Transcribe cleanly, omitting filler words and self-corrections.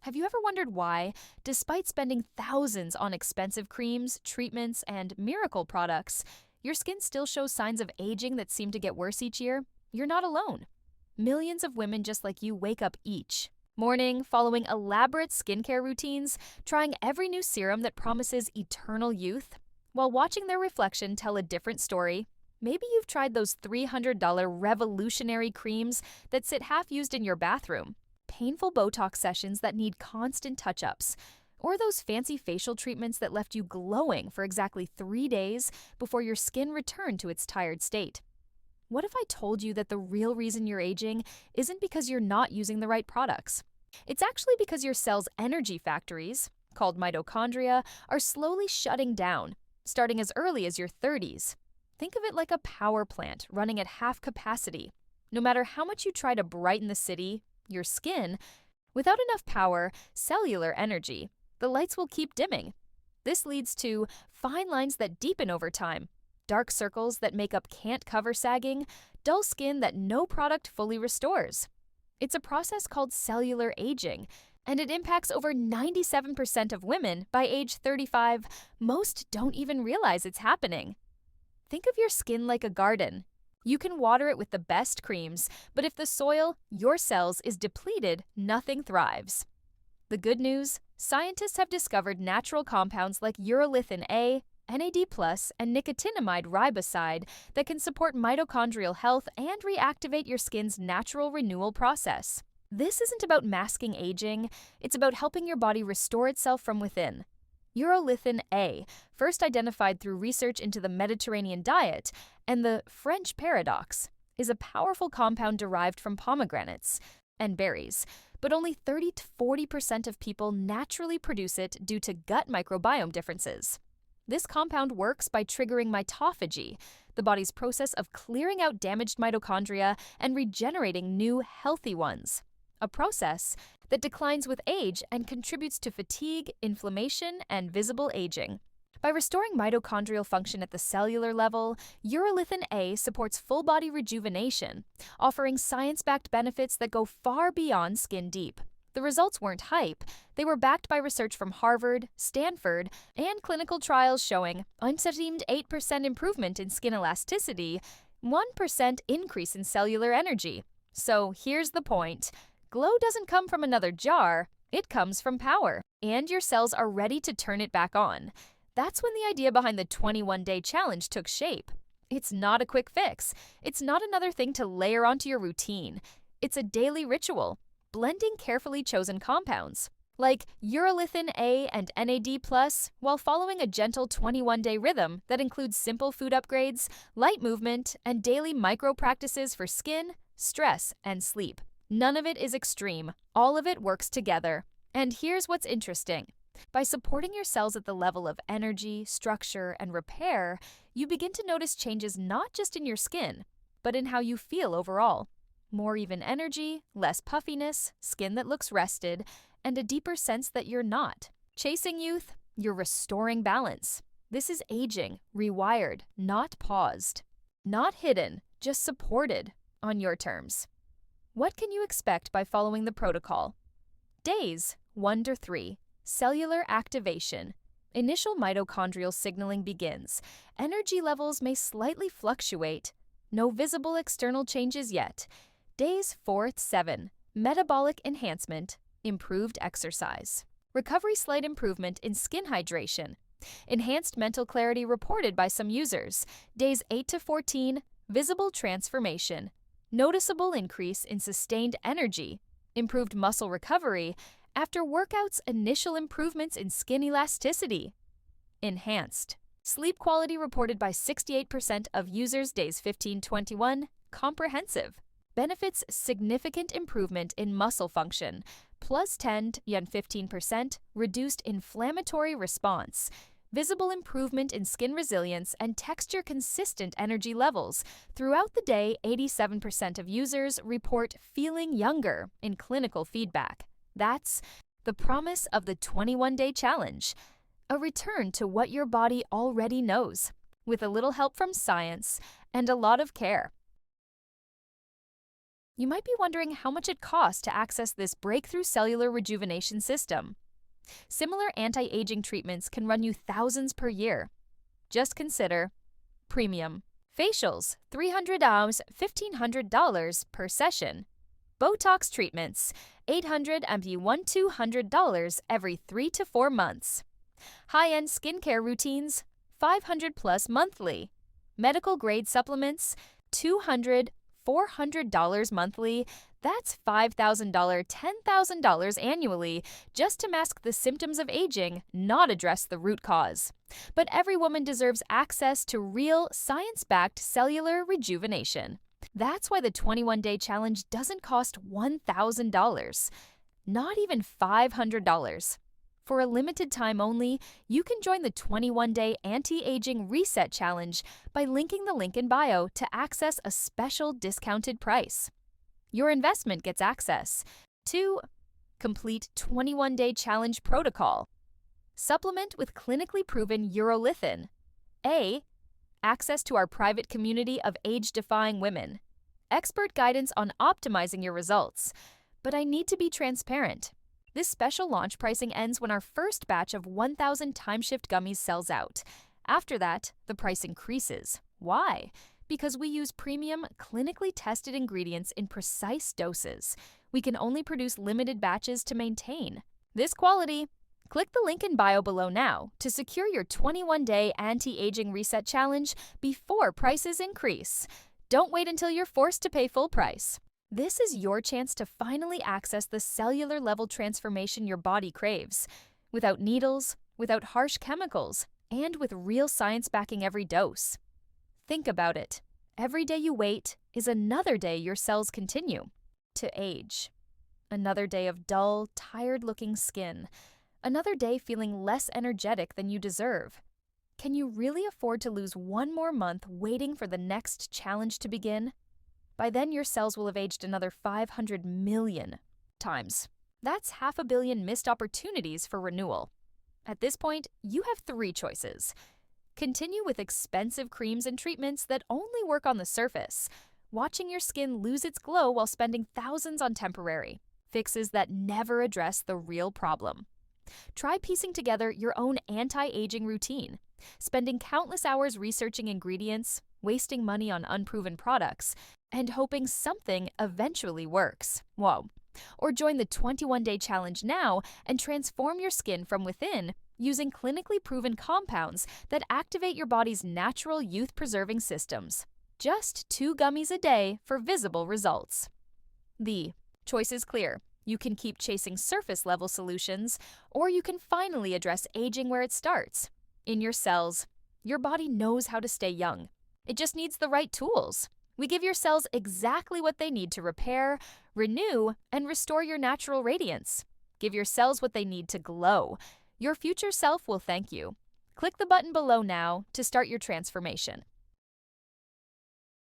Have you ever wondered why, despite spending thousands on expensive creams, treatments, and miracle products, your skin still shows signs of aging that seem to get worse each year? You're not alone. Millions of women just like you wake up each morning following elaborate skincare routines, trying every new serum that promises eternal youth, while watching their reflection tell a different story. Maybe you've tried those $300 revolutionary creams that sit half used in your bathroom, painful Botox sessions that need constant touch-ups, or those fancy facial treatments that left you glowing for exactly 3 days before your skin returned to its tired state. What if I told you that the real reason you're aging isn't because you're not using the right products? It's actually because your cell's energy factories, called mitochondria, are slowly shutting down, starting as early as your 30s. Think of it like a power plant running at half capacity. No matter how much you try to brighten the city, your skin, without enough power, cellular energy, the lights will keep dimming. This leads to fine lines that deepen over time, dark circles that makeup can't cover sagging, dull skin that no product fully restores. It's a process called cellular aging, and it impacts over 97% of women by age 35. Most don't even realize it's happening. Think of your skin like a garden. You can water it with the best creams, but if the soil, your cells, is depleted, nothing thrives. The good news? Scientists have discovered natural compounds like Urolithin A, NAD+, and nicotinamide riboside that can support mitochondrial health and reactivate your skin's natural renewal process. This isn't about masking aging, it's about helping your body restore itself from within. Urolithin A, first identified through research into the Mediterranean diet and the French paradox, is a powerful compound derived from pomegranates and berries, but only 30 to 40% of people naturally produce it due to gut microbiome differences. This compound works by triggering mitophagy, the body's process of clearing out damaged mitochondria and regenerating new, healthy ones, a process that declines with age and contributes to fatigue, inflammation, and visible aging. By restoring mitochondrial function at the cellular level, Urolithin A supports full-body rejuvenation, offering science-backed benefits that go far beyond skin deep. The results weren't hype. They were backed by research from Harvard, Stanford, and clinical trials showing unseemed 8% improvement in skin elasticity, 1% increase in cellular energy. So here's the point. Glow doesn't come from another jar, it comes from power, and your cells are ready to turn it back on. That's when the idea behind the 21-day challenge took shape. It's not a quick fix. It's not another thing to layer onto your routine. It's a daily ritual, blending carefully chosen compounds, like Urolithin A and NAD+, while following a gentle 21-day rhythm that includes simple food upgrades, light movement, and daily micro-practices for skin, stress, and sleep. None of it is extreme. All of it works together. And here's what's interesting. By supporting your cells at the level of energy, structure, and repair, you begin to notice changes not just in your skin, but in how you feel overall. More even energy, less puffiness, skin that looks rested, and a deeper sense that you're not chasing youth, you're restoring balance. This is aging, rewired, not paused. Not hidden, just supported on your terms. What can you expect by following the protocol? Days 1 to 3. Cellular activation. Initial mitochondrial signaling begins. Energy levels may slightly fluctuate. No visible external changes yet. Days 4 to 7. Metabolic enhancement. Improved exercise. Recovery slight improvement in skin hydration. Enhanced mental clarity reported by some users. Days 8 to 14. Visible transformation. Noticeable increase in sustained energy. Improved muscle recovery. After workouts, initial improvements in skin elasticity. Enhanced. Sleep quality reported by 68% of users days 15-21. Comprehensive. Benefits significant improvement in muscle function, plus 10 to 15%, reduced inflammatory response, visible improvement in skin resilience and texture consistent energy levels. Throughout the day, 87% of users report feeling younger in clinical feedback. That's the promise of the 21-day challenge, a return to what your body already knows, with a little help from science and a lot of care. You might be wondering how much it costs to access this breakthrough cellular rejuvenation system. Similar anti-aging treatments can run you thousands per year. Just consider premium. Facials, $300, $1,500 per session. Botox treatments, $800 and $1,200 every 3 to 4 months. High-end skincare routines, $500 plus monthly. Medical grade supplements, $200, $400 monthly. That's $5,000, $10,000 annually just to mask the symptoms of aging, not address the root cause. But every woman deserves access to real, science-backed cellular rejuvenation. That's why the 21-day challenge doesn't cost $1,000, not even $500. For a limited time only, you can join the 21-day anti-aging reset challenge by linking the link in bio to access a special discounted price. Your investment gets access to complete 21-day challenge protocol, supplement with clinically proven Urolithin A, access to our private community of age-defying women, expert guidance on optimizing your results. But I need to be transparent. This special launch pricing ends when our first batch of 1,000 time-shift gummies sells out. After that, the price increases. Why? Because we use premium, clinically tested ingredients in precise doses. We can only produce limited batches to maintain this quality. Click the link in bio below now to secure your 21-day anti-aging reset challenge before prices increase. Don't wait until you're forced to pay full price. This is your chance to finally access the cellular level transformation your body craves, without needles, without harsh chemicals, and with real science backing every dose. Think about it. Every day you wait is another day your cells continue to age. Another day of dull, tired-looking skin. Another day feeling less energetic than you deserve. Can you really afford to lose one more month waiting for the next challenge to begin? By then, your cells will have aged another 500 million times. That's 500 million missed opportunities for renewal. At this point, you have 3 choices. Continue with expensive creams and treatments that only work on the surface, watching your skin lose its glow while spending thousands on temporary fixes that never address the real problem. Try piecing together your own anti-aging routine, spending countless hours researching ingredients, wasting money on unproven products, and hoping something eventually works. Whoa. Or join the 21-day challenge now and transform your skin from within using clinically proven compounds that activate your body's natural youth-preserving systems. Just 2 gummies a day for visible results. The choice is clear. You can keep chasing surface-level solutions, or you can finally address aging where it starts. In your cells, your body knows how to stay young. It just needs the right tools. We give your cells exactly what they need to repair, renew, and restore your natural radiance. Give your cells what they need to glow. Your future self will thank you. Click the button below now to start your transformation.